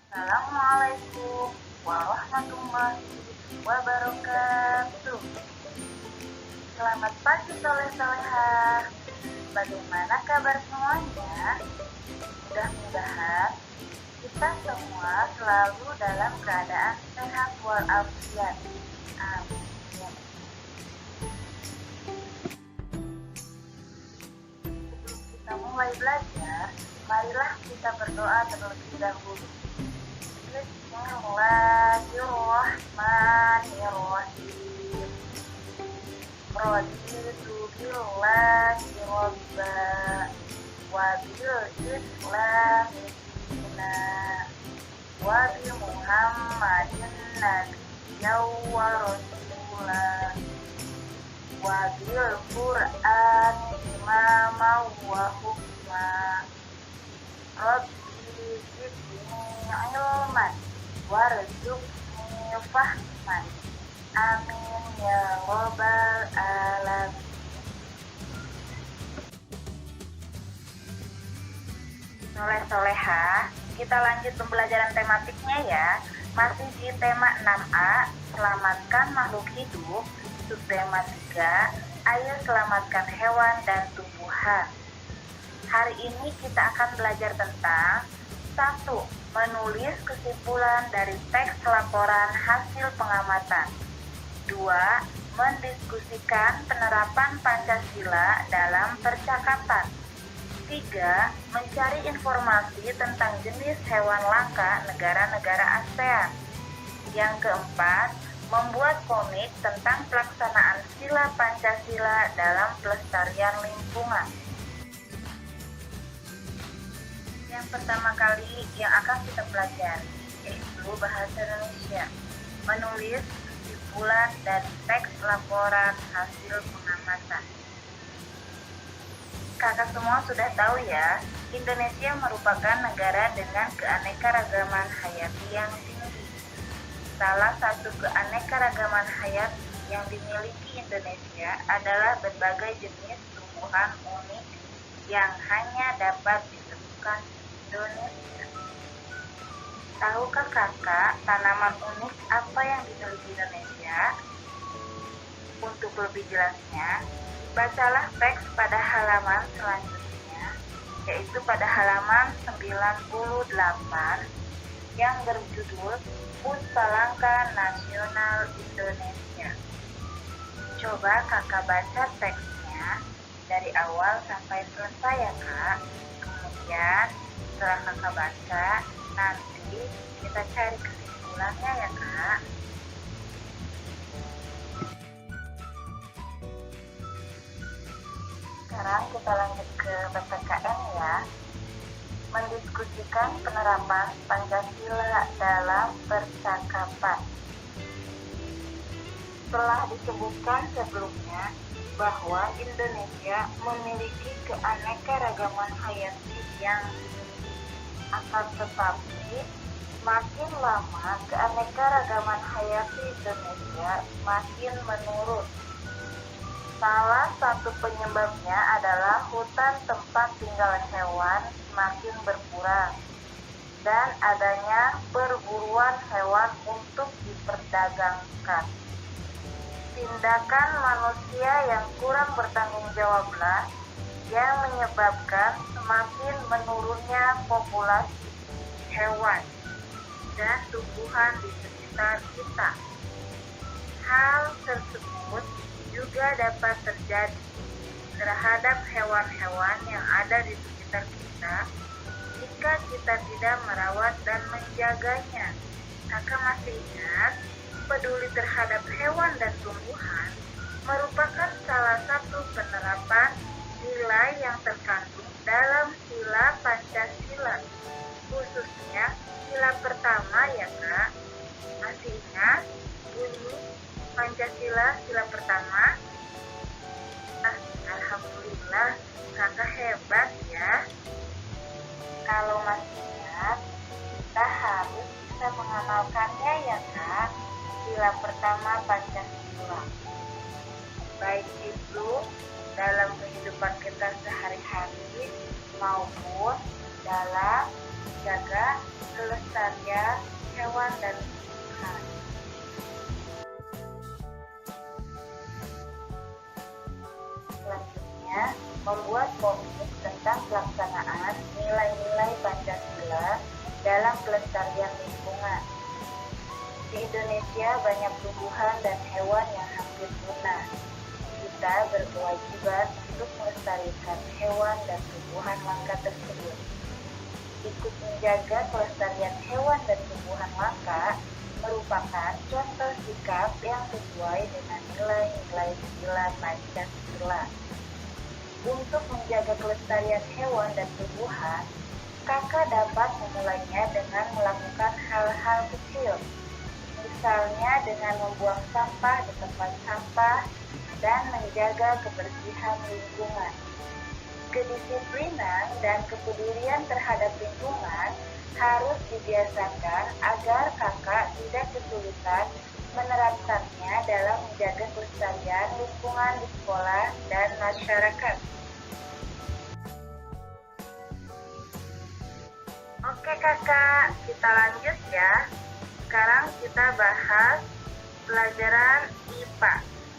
Assalamualaikum warahmatullahi wabarakatuh. Selamat pagi soleh-soleha. Bagaimana kabar semuanya? Mudah-mudahan kita semua selalu dalam keadaan sehat walafiat. Amin. Sebelum kita mulai belajar, marilah kita berdoa terlebih dahulu. Bismillahirrahmanirrahim. Raditu billahi robba wa bil islami dina wa bi Muhammadin nabiyyan wa rasulah wa bil Qur'ani imaman wa hukma. Rabbi zidni ilman warzuqni fahman. Amin ya robbal alamin. Soleh-soleha, kita lanjut pembelajaran tematiknya ya. Masih di tema 6A, selamatkan makhluk hidup. Subtema 3, ayo selamatkan hewan dan tumbuhan. Hari ini kita akan belajar tentang 1. Menulis kesimpulan dari teks laporan hasil pengamatan. 2. Mendiskusikan penerapan Pancasila dalam percakapan. 3. Mencari informasi tentang jenis hewan langka negara-negara ASEAN. Yang keempat, membuat komik tentang pelaksanaan sila Pancasila dalam pelestarian lingkungan. Yang pertama kali yang akan kita pelajari yaitu bahasa Indonesia. Menulis kesimpulan dari teks laporan hasil pengamatan. Kakak semua sudah tahu ya, Indonesia merupakan negara dengan keanekaragaman hayati yang tinggi. Salah satu keanekaragaman hayati yang dimiliki Indonesia adalah berbagai jenis tumbuhan unik yang hanya dapat ditemukan di Indonesia. Tahukah kakak tanaman unik apa yang dimiliki Indonesia? Untuk lebih jelasnya, bacalah teks pada halaman selanjutnya, yaitu pada halaman 98 yang berjudul Puspa Langka Nasional Indonesia. Coba kakak baca teksnya dari awal sampai selesai ya kak. Kemudian setelah kakak baca, nanti kita cari kesimpulannya ya kak. Sekarang kita lanjut ke PPKN ya. Mendiskusikan penerapan Pancasila dalam percakapan. Telah disebutkan sebelumnya bahwa Indonesia memiliki keanekaragaman hayati yang tinggi. Akan tetapi, makin lama keanekaragaman hayati Indonesia makin menurun. Salah satu penyebabnya adalah hutan tempat tinggal hewan semakin berkurang dan adanya perburuan hewan untuk diperdagangkan. Tindakan manusia yang kurang bertanggung jawablah yang menyebabkan semakin menurunnya populasi hewan dan tumbuhan di sekitar kita. Hal tersebut juga dapat terjadi terhadap hewan-hewan yang ada di sekitar kita jika kita tidak merawat dan menjaganya. Kakak masih ingat, peduli terhadap hewan dan tumbuhan merupakan salah satu penerapan nilai yang terkandung dalam sila Pancasila, khususnya sila pertama ya kak. Masih ingat bunyi Pancasila sila pertama? Alhamdulillah, kakak hebat ya. Kalau masih ingat, kita harus bisa mengamalkannya ya kak. Sila pertama Pancasila. Baik itu dalam kehidupan kita sehari-hari maupun dalam menjaga kelestarian hewan dan tumbuhan. Selanjutnya, membuat komik tentang pelaksanaan nilai-nilai Pancasila dalam pelestarian lingkungan. Di Indonesia banyak tumbuhan dan hewan yang hampir punah. Kita berkewajiban untuk melestarikan hewan dan tumbuhan langka tersebut. Ikut menjaga kelestarian hewan dan tumbuhan langka merupakan contoh sikap yang sesuai dengan nilai-nilai 9 Pancasila. Untuk menjaga kelestarian hewan dan tumbuhan, kakak dapat memulainya dengan melakukan hal-hal kecil, misalnya dengan membuang sampah di tempat sampah dan menjaga kebersihan lingkungan. Kedisiplinan dan kepedulian terhadap lingkungan harus dibiasakan agar kakak tidak kesulitan menerapkannya dalam menjaga kelestarian lingkungan di sekolah dan masyarakat. Oke kakak, kita lanjut ya. Sekarang kita bahas pelajaran IPA,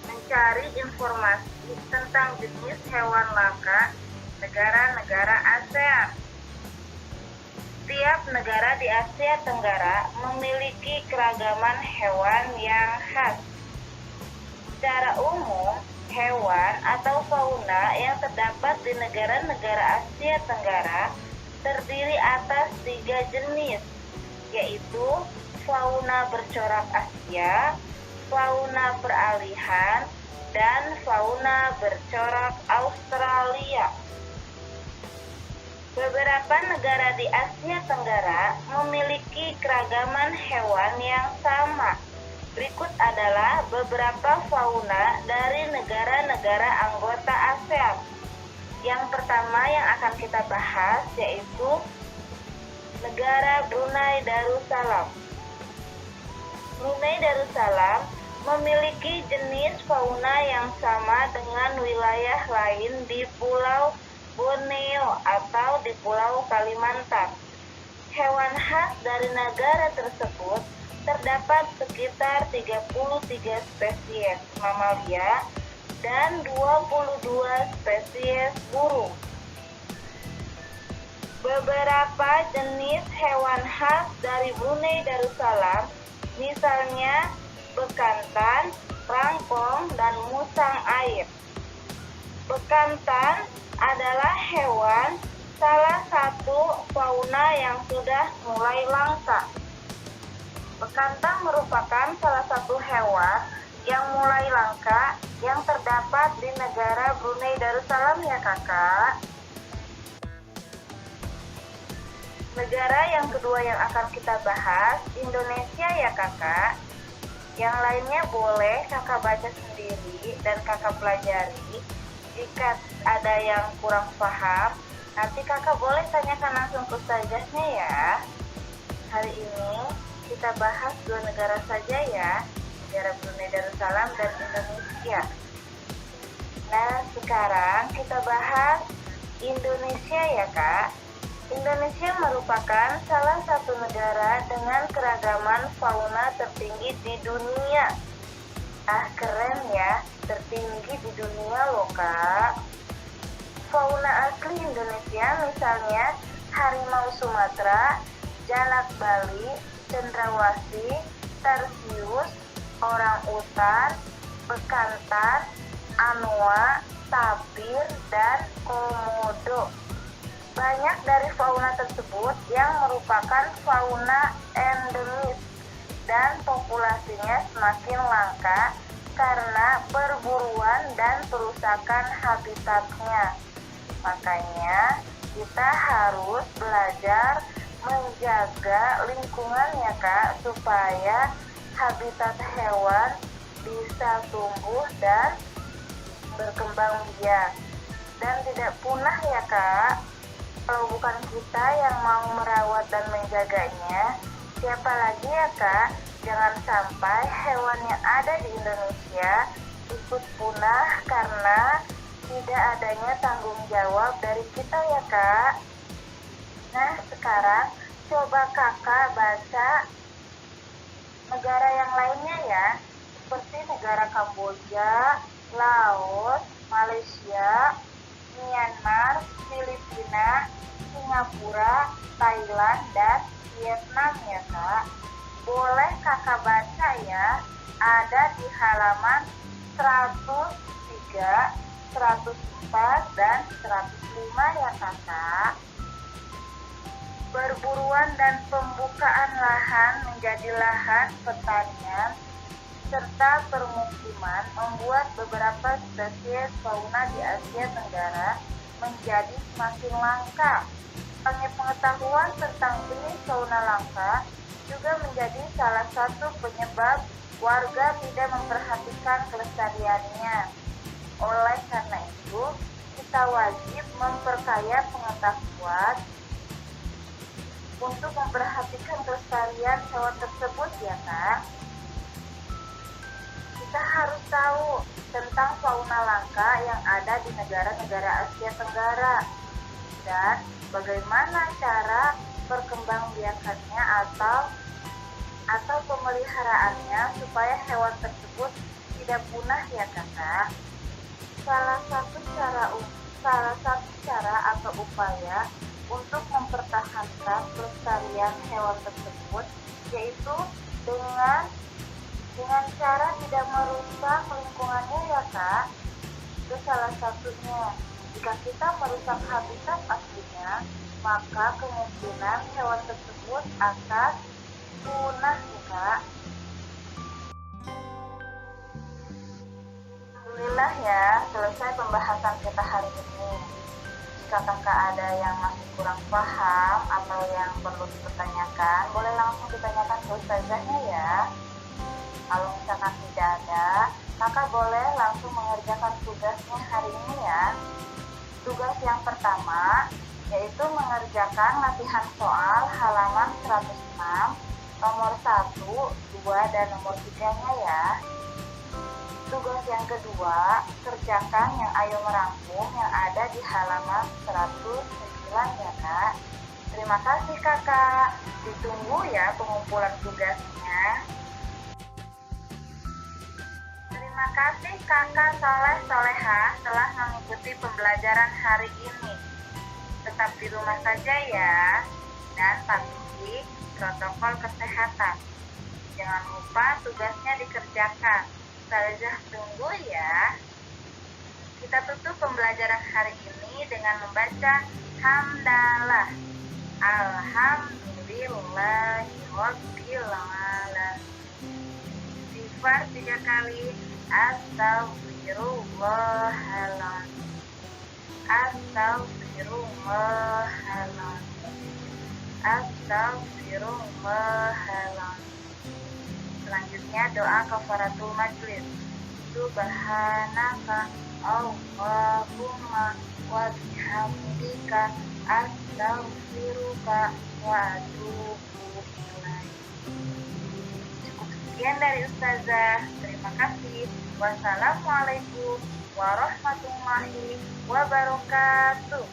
mencari informasi tentang jenis hewan langka negara-negara ASEAN. Setiap negara di Asia Tenggara memiliki keragaman hewan yang khas. Secara umum, hewan atau fauna yang terdapat di negara-negara Asia Tenggara terdiri atas 3 jenis, yaitu fauna bercorak Asia, fauna peralihan, dan fauna bercorak Australia. Beberapa negara di Asia Tenggara memiliki keragaman hewan yang sama. Berikut adalah beberapa fauna dari negara-negara anggota ASEAN. Yang pertama yang akan kita bahas yaitu negara Brunei Darussalam. Brunei Darussalam memiliki jenis fauna yang sama dengan wilayah lain di Pulau Borneo atau di Pulau Kalimantan. Hewan khas dari negara tersebut terdapat sekitar 33 spesies mamalia dan 22 spesies burung. Beberapa jenis hewan khas dari Brunei Darussalam, misalnya bekantan, rangkong, dan musang air. Bekantan adalah hewan salah satu fauna yang sudah mulai langka. Bekantan merupakan salah satu hewan yang mulai langka yang terdapat di negara Brunei Darussalam ya kakak. Negara yang kedua yang akan kita bahas, Indonesia ya kakak. Yang lainnya boleh kakak baca sendiri dan kakak pelajari. Jika ada yang kurang paham, nanti kakak boleh tanyakan langsung ke ustazahnya ya. Hari ini kita bahas 2 negara saja ya, negara Brunei Darussalam dan Indonesia. Nah, sekarang kita bahas Indonesia ya kak. Indonesia merupakan salah satu negara dengan keragaman fauna tertinggi di dunia. Keren ya, tertinggi di dunia loh kak. Fauna asli Indonesia misalnya harimau Sumatera, jalak Bali, cendrawasih, tarsius, orang utan, bekantan, anoa, tapir, dan komodo. Banyak dari fauna tersebut yang merupakan fauna endemis dan populasinya semakin langka karena perburuan dan perusakan habitatnya. Makanya kita harus belajar menjaga lingkungan ya kak, supaya habitat hewan bisa tumbuh dan berkembang biak dan tidak punah ya kak. Kalau bukan kita yang mau merawat dan menjaganya, siapa lagi ya kak? Jangan sampai hewan yang ada di Indonesia ikut punah karena tidak adanya tanggung jawab dari kita ya kak. Nah, sekarang coba kakak baca negara yang lainnya ya, seperti negara Kamboja, Laos, Malaysia, Myanmar, Filipina, Singapura, Thailand, dan Vietnam ya kak. Boleh kakak baca ya, ada di halaman 103, 104, dan 105 ya kakak. Perburuan dan pembukaan lahan menjadi lahan pertanian serta permukiman membuat beberapa spesies fauna di Asia Tenggara menjadi semakin langka. Pengetahuan tentang jenis fauna langka juga menjadi salah satu penyebab warga tidak memperhatikan kelestariannya. Oleh karena itu, kita wajib memperkaya pengetahuan untuk memperhatikan kelestarian hewan tersebut ya kak. Kita harus tahu tentang fauna langka yang ada di negara-negara Asia Tenggara dan bagaimana cara perkembangbiakannya atau pemeliharaannya supaya hewan tersebut tidak punah ya kakak. Salah satu cara atau upaya untuk mempertahankan kelestarian hewan tersebut yaitu dengan cara tidak merusak lingkungannya ya kak. Itu salah satunya. Jika kita merusak habitat aslinya, maka kemungkinan hewan tersebut akan punah ya kak. Alhamdulillah ya, selesai pembahasan kita hari ini. Jika kakak ada yang masih kurang paham atau yang perlu dipertanyakan, boleh langsung ditanyakan ke ustazahnya ya. Kalau misalkan tidak ada, kakak boleh langsung mengerjakan tugasnya hari ini ya. Tugas yang pertama yaitu mengerjakan latihan soal halaman 106, nomor 1, 2, dan nomor 3-nya ya. Tugas yang kedua, kerjakan yang ayo merangkum yang ada di halaman 109 ya kak. Terima kasih kakak. Ditunggu ya pengumpulan tugasnya. Terima kasih kakak Soleh-Soleha telah mengikuti pembelajaran hari ini. Tetap di rumah saja ya, dan patuhi protokol kesehatan. Jangan lupa tugasnya dikerjakan. Ustazah tunggu ya. Kita tutup pembelajaran hari ini dengan membaca hamdalah. Alhamdulillahirabbil alamin. Istighfar 3 kali. Astagfirullahaladzim. Astagfirullahaladzim. Astagfirullahaladzim. Selanjutnya doa kafaratul majlis. Subhanaka Allahumma wa bihamdika astaghfiruka wa atubu ilaik. Cukup sekian dari ustazah. Terima kasih. Wassalamualaikum warahmatullahi wabarakatuh.